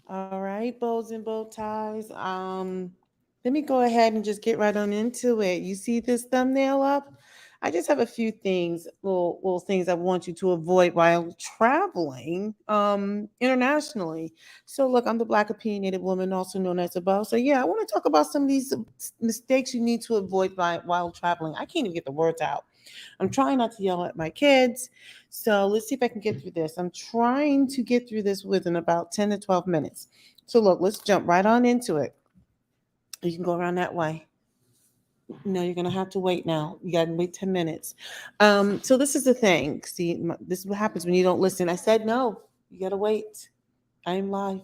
All right, bows and bow ties. Let me go ahead and just get right on into it. You see this thumbnail up? I just have a few things, little things I want you to avoid while traveling internationally. So, look, I'm the Black opinionated woman, also known as a bow. So, yeah, I want to talk about some of these mistakes you need to avoid while traveling. I can't even get the words out. I'm trying not to yell at my kids. So let's see if I can get through this. I'm trying to get through this within about 10 to 12 minutes. So look, let's jump right on into it. You can go around that way. No, you're gonna have to wait now. You gotta wait 10 minutes. So this is the thing. See, this is what happens when you don't listen. I said no. You gotta wait. I am live.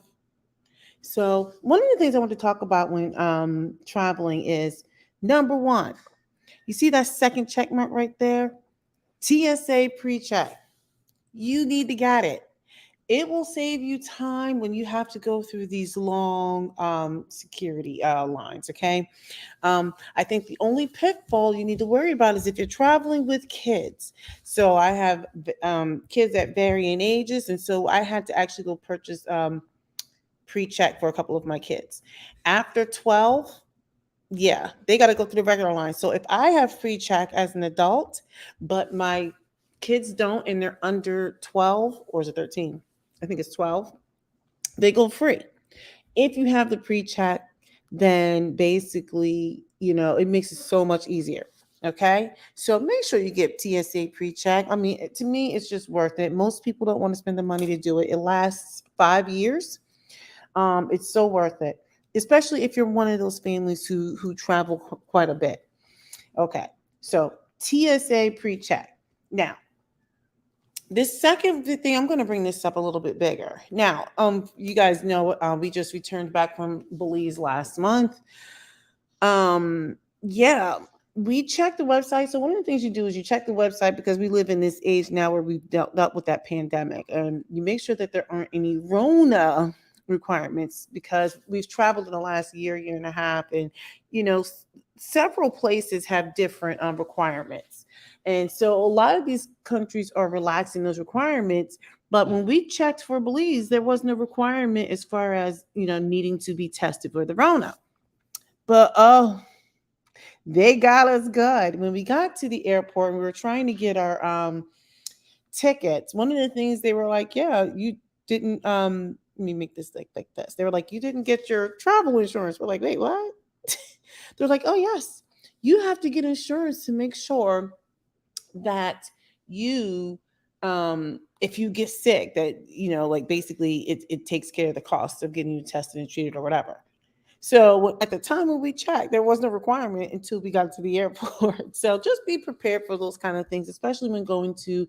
So one of the things I want to talk about when traveling is number one. You see that second check mark right there? TSA pre-check. You need to get it. It will save you time when you have to go through these long security lines. Okay. I think the only pitfall you need to worry about is if you're traveling with kids. So I have kids at varying ages. And so I had to actually go purchase pre check for a couple of my kids. After 12, yeah, they got to go through the regular line. So if I have pre check as an adult, but my kids don't and they're under 12, or is it 13? I think it's 12, they go free. If you have the pre-check, then basically, it makes it so much easier. Okay. So make sure you get TSA pre-check. I mean, to me, it's just worth it. Most people don't want to spend the money to do it. It lasts 5 years. It's so worth it, especially if you're one of those families who travel quite a bit. Okay. So TSA pre-check. Now, this second thing, I'm going to bring this up a little bit bigger. Now, you guys know we just returned back from Belize last month. Yeah, we checked the website. So one of the things you do is you check the website because we live in this age now where we've dealt with that pandemic, and you make sure that there aren't any Rona requirements because we've traveled in the last year and a half, and you know, several places have different requirements. And so a lot of these countries are relaxing those requirements. But when we checked for Belize, there was no requirement as far as, needing to be tested for the Rona. But oh, they got us good. When we got to the airport and we were trying to get our tickets, one of the things they were like, yeah, you didn't let me make this like this. They were like, you didn't get your travel insurance. We're like, wait, what? They're like, oh yes, you have to get insurance to make sure that you if you get sick that like basically it takes care of the cost of getting you tested and treated or whatever. So at the time when we checked, there was no requirement until we got to the airport. So just be prepared for those kind of things, especially when going to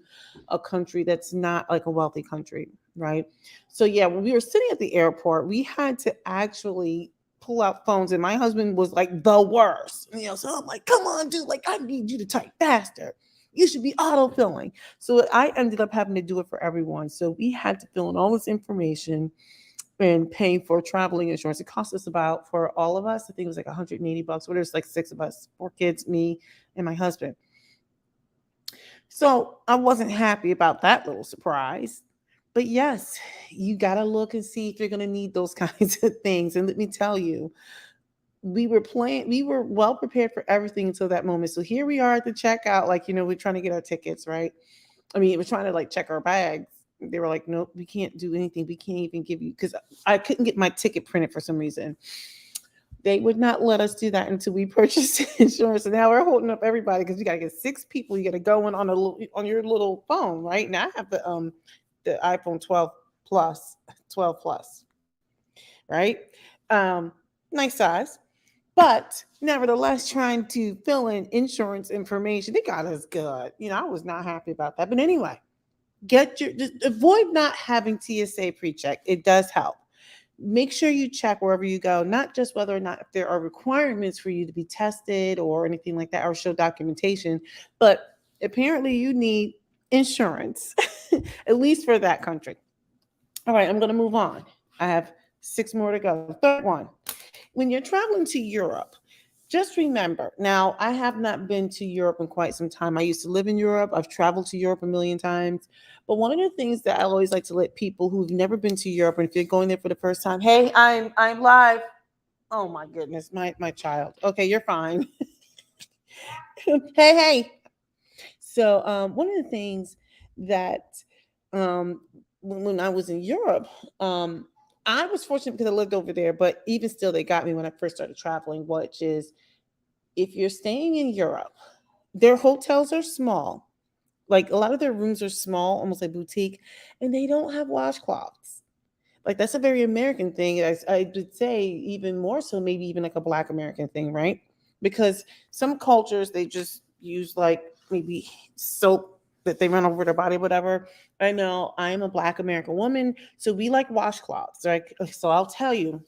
a country that's not like a wealthy country, right? So yeah, when we were sitting at the airport, we had to actually pull out phones, and my husband was like the worst. So I'm like, come on, dude, like I need you to type faster. You should be auto-filling. So I ended up having to do it for everyone. So we had to fill in all this information and paying for traveling insurance. It cost us about, for all of us, I think it was like $180. What, there's like six of us, four kids, me, and my husband. So I wasn't happy about that little surprise. But yes, you got to look and see if you're going to need those kinds of things. And let me tell you, we were well prepared for everything until that moment. So here we are at the checkout, like, we're trying to get our tickets, right? I mean, we're trying to like check our bags. They were like, nope, we can't do anything. We can't even give you, because I couldn't get my ticket printed for some reason. They would not let us do that until we purchased insurance. And now we're holding up everybody because we got to get six people. You got to go in on your little phone, right? Now I have the iPhone 12 plus, 12 plus, right? Nice size. But nevertheless, trying to fill in insurance information, they got us good. I was not happy about that. But anyway, just avoid not having TSA pre-check. It does help. Make sure you check wherever you go, not just whether or not if there are requirements for you to be tested or anything like that or show documentation, but apparently you need insurance, at least for that country. All right, I'm going to move on. I have six more to go. Third one, when you're traveling to Europe, just remember, now I have not been to Europe in quite some time. I used to live in Europe. I've traveled to Europe a million times. But one of the things that I always like to let people who've never been to Europe, and if you're going there for the first time, hey, I'm live. Oh my goodness, my child. Okay, you're fine. Hey, hey. So one of the things that um, when I was in Europe, I was fortunate because I lived over there, but even still, they got me when I first started traveling, which is if you're staying in Europe, their hotels are small. Like a lot of their rooms are small, almost like boutique, and they don't have washcloths. Like that's a very American thing. I would say even more so, maybe even like a Black American thing, right? Because some cultures they just use like maybe soap that they run over their body, whatever. I know I'm a Black American woman, so we like washcloths, right? So I'll tell you,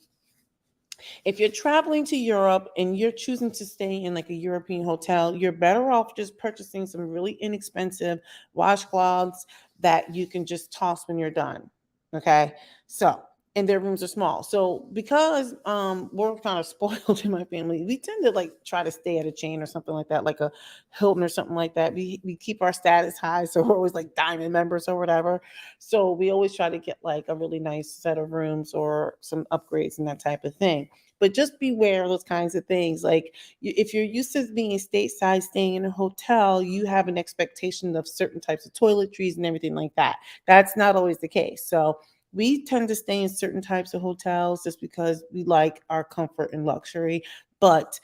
if you're traveling to Europe and you're choosing to stay in like a European hotel, you're better off just purchasing some really inexpensive washcloths that you can just toss when you're done. Okay. So, and their rooms are small. So because we're kind of spoiled in my family, we tend to like try to stay at a chain or something like that, like a Hilton or something like that. We keep our status high, so we're always like diamond members or whatever. So we always try to get like a really nice set of rooms or some upgrades and that type of thing. But just beware of those kinds of things. Like if you're used to being stateside, staying in a hotel, you have an expectation of certain types of toiletries and everything like that. That's not always the case. So we tend to stay in certain types of hotels just because we like our comfort and luxury. But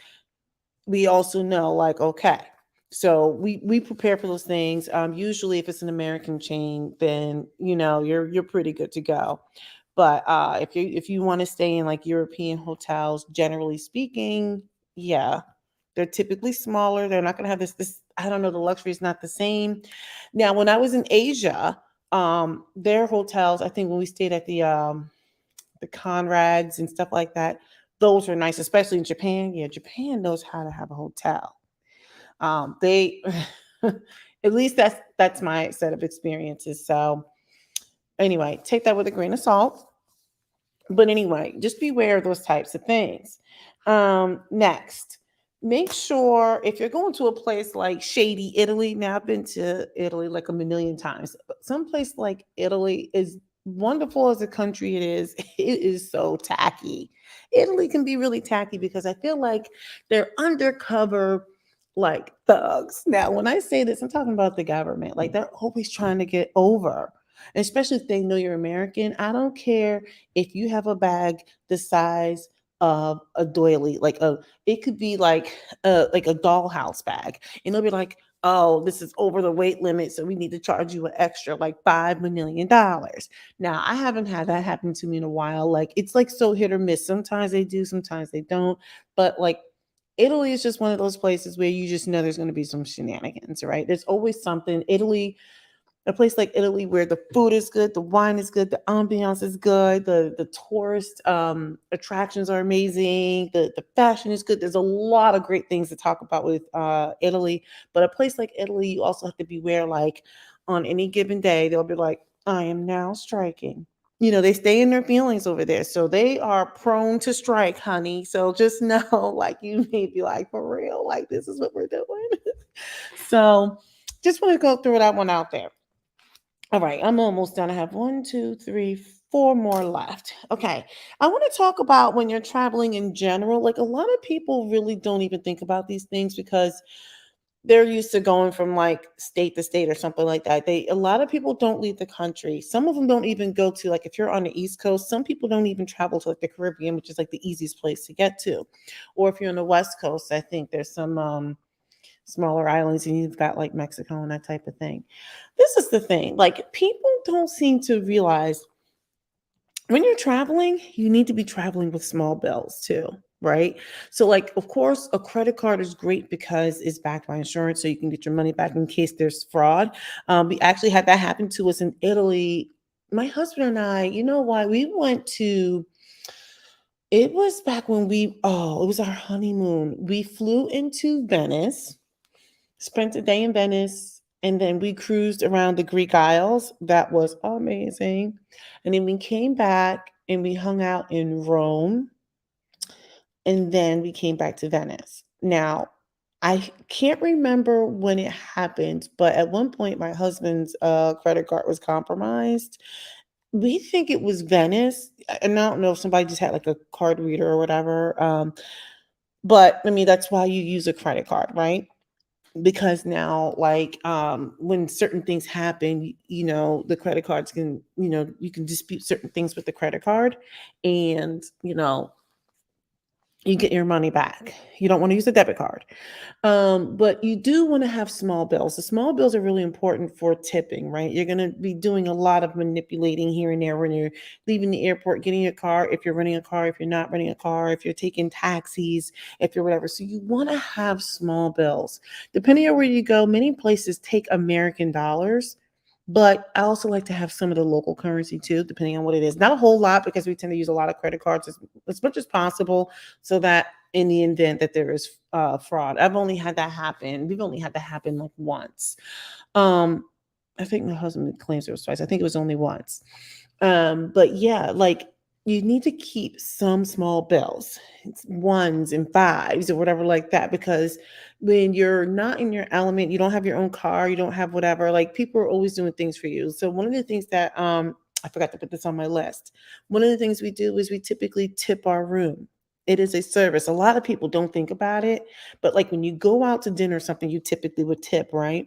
we also know like okay, so we prepare for those things. Usually if it's an American chain, then you're pretty good to go. But if you want to stay in like European hotels, generally speaking, yeah, they're typically smaller. They're not going to have this I don't know, the luxury is not the same. Now when I was in Asia, their hotels, I think when we stayed at the Conrads and stuff like that. Those are nice, especially in Japan. Yeah, Japan knows how to have a hotel. They, at least that's my set of experiences. So anyway, take that with a grain of salt. But anyway, just beware of those types of things. Next, make sure if you're going to a place like shady Italy. Now I've been to Italy like a million times, but some place like Italy is wonderful as a country. It is. It is so tacky. Italy can be really tacky because I feel like they're undercover like thugs. Now, when I say this, I'm talking about the government. Like they're always trying to get over, especially if they know you're American. I don't care if you have a bag the size of a doily, like it could be like a dollhouse bag, and they'll be like, "Oh, this is over the weight limit, so we need to charge you an extra like $5 million." Now, I haven't had that happen to me in a while. Like it's like so hit or miss. Sometimes they do, sometimes they don't. But like Italy is just one of those places where you just know there's going to be some shenanigans, right? There's always something. Italy, a place like Italy where the food is good, the wine is good, the ambiance is good, the tourist attractions are amazing, the fashion is good. There's a lot of great things to talk about with Italy, but a place like Italy, you also have to beware. Like on any given day, they'll be like, "I am now striking." They stay in their feelings over there, so they are prone to strike, honey. So just know, like you may be like, for real, like this is what we're doing. So just want to go through that one out there. All right, I'm almost done. I have one, two, three, four more left. Okay, I want to talk about when you're traveling in general. Like a lot of people really don't even think about these things because they're used to going from like state to state or something like that. A lot of people don't leave the country. Some of them don't even go to like if you're on the East Coast, some people don't even travel to like the Caribbean, which is like the easiest place to get to. Or if you're on the West Coast, I think there's some smaller islands and you've got like Mexico and that type of thing. This is the thing. Like people don't seem to realize when you're traveling, you need to be traveling with small bills too, right? So like of course a credit card is great because it's backed by insurance so you can get your money back in case there's fraud. We actually had that happen to us in Italy. My husband and I, you know why we went to it was back when it was our honeymoon. We flew into Venice, spent a day in Venice, and then we cruised around the Greek Isles. That was amazing. And then we came back and we hung out in Rome. and then we came back to Venice. Now, I can't remember when it happened, but at one point my husband's credit card was compromised. We think it was Venice, and I don't know if somebody just had like a card reader or whatever. But I mean, that's why you use a credit card, right? Because now, like, when certain things happen, the credit cards can, you can dispute certain things with the credit card, and you get your money back. You don't want to use a debit card. But you do want to have small bills. The small bills are really important for tipping, right? You're going to be doing a lot of manipulating here and there when you're leaving the airport, getting your car, if you're renting a car, if you're not renting a car, if you're taking taxis, if you're whatever. So you want to have small bills. Depending on where you go, many places take American dollars. But I also like to have some of the local currency too, depending on what it is. Not a whole lot because we tend to use a lot of credit cards as much as possible so that in the event that there is fraud. I've only had that happen. We've only had that happen like once. Um, I think my husband claims it was twice. I think it was only once. But yeah, like you need to keep some small bills, it's ones and fives or whatever like that, because when you're not in your element, you don't have your own car, you don't have whatever, like people are always doing things for you. So one of the things that I forgot to put this on my list. One of the things we do is we typically tip our room. It is a service. A lot of people don't think about it, but like when you go out to dinner or something, you typically would tip, right?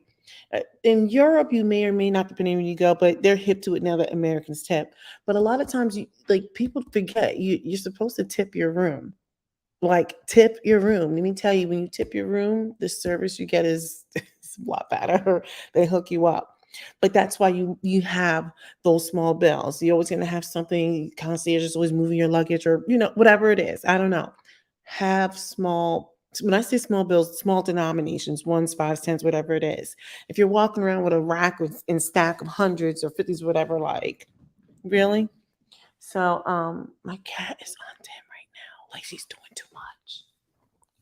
In Europe, you may or may not, depending on where you go, but they're hip to it now that Americans tip. But a lot of times, people forget you're supposed to tip your room. Like tip your room. Let me tell you, when you tip your room, the service you get is, is a lot better. They hook you up. But that's why you have those small bills. You're always going to have something. Concierge is always moving your luggage, or whatever it is. I don't know. Have small. When I say small bills, small denominations, ones, fives, tens, whatever it is. If you're walking around with a rack and stack of hundreds or fifties, whatever, like really. So my cat is on 10 right now. Like she's doing too much.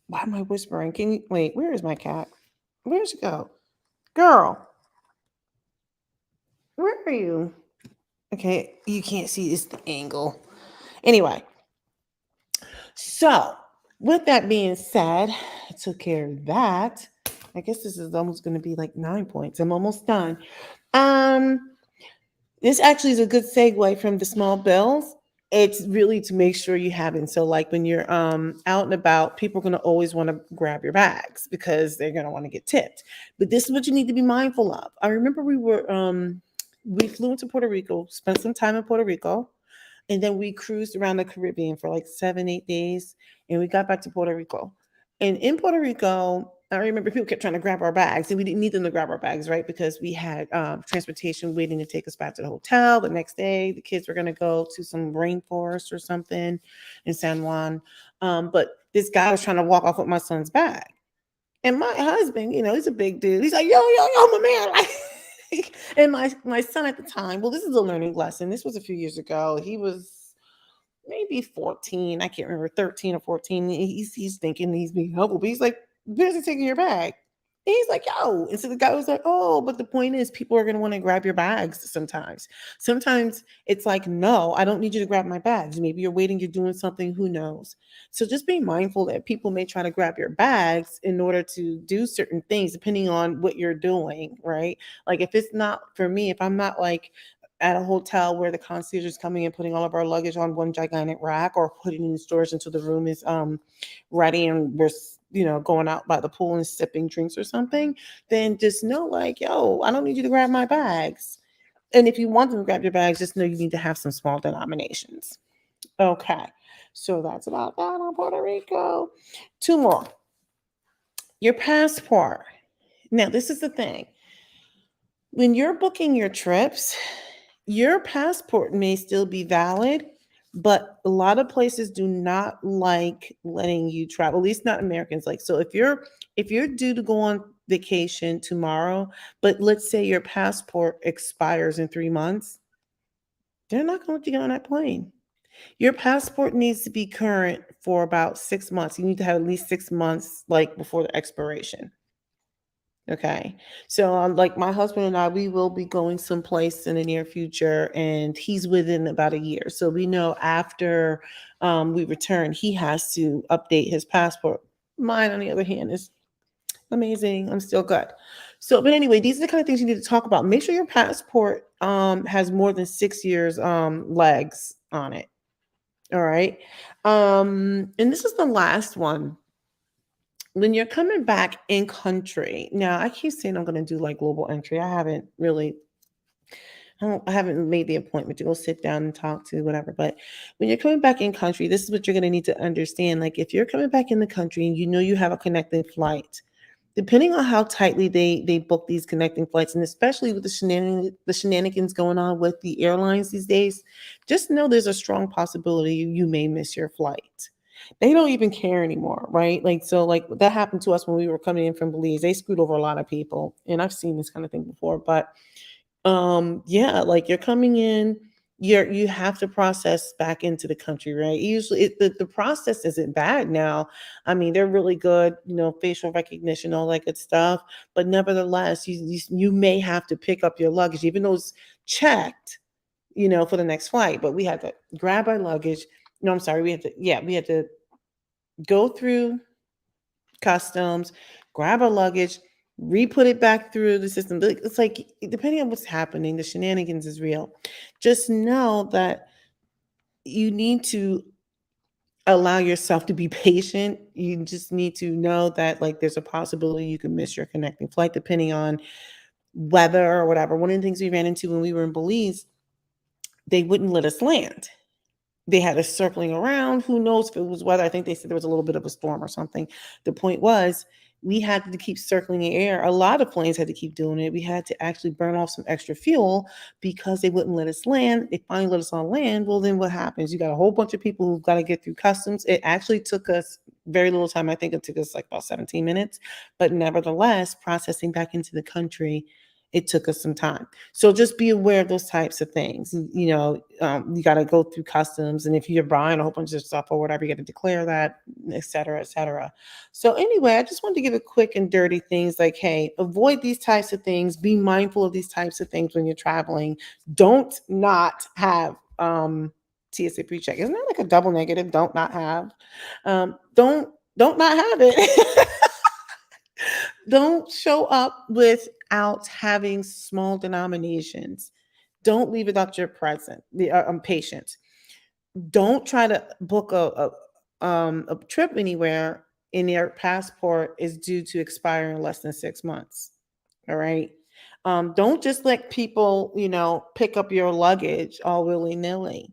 Why am I whispering? Can you wait? Where is my cat? Where'd she go? Girl, where are you? Okay, you can't see this the angle. Anyway, so with that being said, I took care of that. I guess this is almost going to be like 9 points. I'm almost done. Um, This actually is a good segue from the small bills. It's really to make sure you haven't. So, like when you're out and about, people are going to always want to grab your bags because they're going to want to get tipped. But this is what you need to be mindful of. I remember we flew into Puerto Rico, spent some time in Puerto Rico, and then we cruised around the Caribbean for like 7, 8 days, and we got back to Puerto Rico. And in Puerto Rico, I remember people kept trying to grab our bags, and we didn't need them to grab our bags, right? Because we had transportation waiting to take us back to the hotel the next day. The kids were going to go to some rainforest or something in San Juan. But this guy was trying to walk off with my son's bag. And my husband, he's a big dude. He's like, yo, yo, yo, my man. Like, and my son at the time, well, this is a learning lesson. This was a few years ago. He was maybe 14. I can't remember, 13 or 14. He's thinking he's being humble, but he's like, where's he taking your bag? And he's like, yo. And so the guy was like, oh, but the point is, people are going to want to grab your bags sometimes. Sometimes it's like, no, I don't need you to grab my bags. Maybe you're waiting, you're doing something, who knows? So just be mindful that people may try to grab your bags in order to do certain things, depending on what you're doing, right? Like if it's not for me, if I'm not like at a hotel where the concierge is coming and putting all of our luggage on one gigantic rack or putting in storage until the room is ready and we're going out by the pool and sipping drinks or something, then just know like, yo, I don't need you to grab my bags. And if you want them to grab your bags, just know you need to have some small denominations. Okay, so that's about that on Puerto Rico. Two more. Your passport. Now this is the thing, when you're booking your trips, your passport may still be valid, but a lot of places do not like letting you travel, at least not Americans. Like, so if you're due to go on vacation tomorrow, but let's say your passport expires in 3 months, they're not going to let you get on that plane. Your passport needs to be current for about 6 months. You need to have at least 6 months like before the expiration. Okay. So, like my husband and I, we will be going someplace in the near future, and he's within about a year. So we know after we return, he has to update his passport. Mine, on the other hand, is amazing. I'm still good. So, but anyway, these are the kind of things you need to talk about. Make sure your passport has more than 6 years legs on it. All right. And this is the last one. When you're coming back in country, now I keep saying I'm going to do like global entry. I haven't really, I haven't made the appointment to go sit down and talk to whatever. But when you're coming back in country, this is what you're going to need to understand. Like if you're coming back in the country and you know you have a connecting flight, depending on how tightly they book these connecting flights, and especially with the shenanigans going on with the airlines these days, just know there's a strong possibility you may miss your flight. They don't even care anymore, right? Like so, like that happened to us when we were coming in from Belize. They screwed over a lot of people, and I've seen this kind of thing before. But yeah, like you're coming in, you have to process back into the country, right? Usually the process isn't bad now. I mean, they're really good, facial recognition, all that good stuff. But nevertheless, you may have to pick up your luggage, even though it's checked, for the next flight. But we had to grab our luggage. No, I'm sorry, we had to go through customs, grab our luggage, re-put it back through the system. It's like depending on what's happening, the shenanigans is real. Just know that you need to allow yourself to be patient. You just need to know that like there's a possibility you can miss your connecting flight depending on weather or whatever. One of the things we ran into when we were in Belize, they wouldn't let us land. They had us circling around. Who knows if it was weather? I think they said there was a little bit of a storm or something. The point was, we had to keep circling the air. A lot of planes had to keep doing it. We had to actually burn off some extra fuel because they wouldn't let us land. They finally let us on land. Well, then what happens? You got a whole bunch of people who've got to get through customs. It actually took us very little time. I think it took us like about 17 minutes. But nevertheless, processing back into the country, it took us some time. So just be aware of those types of things. You got to go through customs, and if you're buying a whole bunch of stuff or whatever, you got to declare that, et cetera, et cetera. So anyway, I just wanted to give a quick and dirty things like, hey, avoid these types of things. Be mindful of these types of things when you're traveling. Don't not have TSA pre-check. Isn't that like a double negative? Don't not have. Don't not have it. Don't show up without having small denominations. Don't leave without your present, the patient. Don't try to book a trip anywhere and your passport is due to expire in less than 6 months. All right. Don't just let people, pick up your luggage all willy nilly.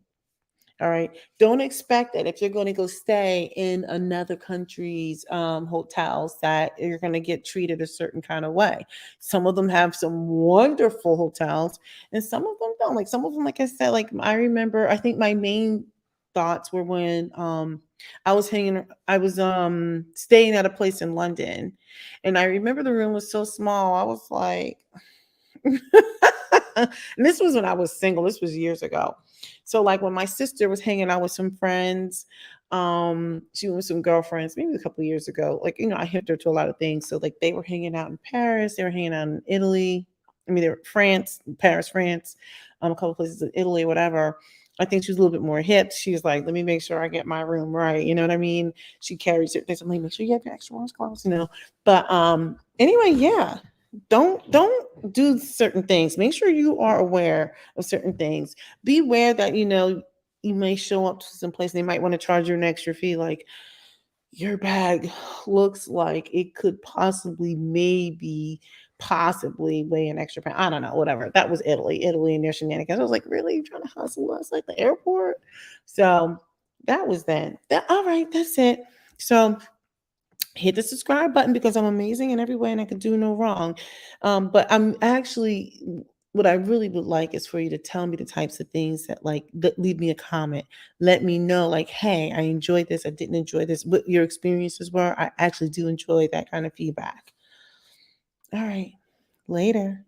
All right. Don't expect that if you're going to go stay in another country's hotels that you're going to get treated a certain kind of way. Some of them have some wonderful hotels, and some of them don't. Like some of them, like I said, like I remember, I think my main thoughts were when I was staying at a place in London, and I remember the room was so small. I was like, and this was when I was single. This was years ago. So like when my sister was hanging out with some friends, she went with some girlfriends maybe a couple of years ago. Like, I hipped her to a lot of things. So like they were hanging out in Paris, they were hanging out in Italy. I mean, they were France, Paris, France, a couple of places in Italy, whatever. I think she was a little bit more hip. She was like, let me make sure I get my room right. You know what I mean? She carries certain things. I'm like, make sure you have your extra ones clothes. But anyway, yeah. Don't do certain things. Make sure you are aware of certain things. Be aware that you may show up to some place and they might want to charge you an extra fee. Like your bag looks like it could possibly weigh an extra pound. I don't know, whatever. That was Italy and their shenanigans. I was like, really? You trying to hustle us like the airport? So that was then. All right, that's it. So hit the subscribe button because I'm amazing in every way and I can do no wrong. But I'm actually, what I really would like is for you to tell me the types of things that leave me a comment. Let me know, like, hey, I enjoyed this, I didn't enjoy this, what your experiences were. I actually do enjoy that kind of feedback. All right, later.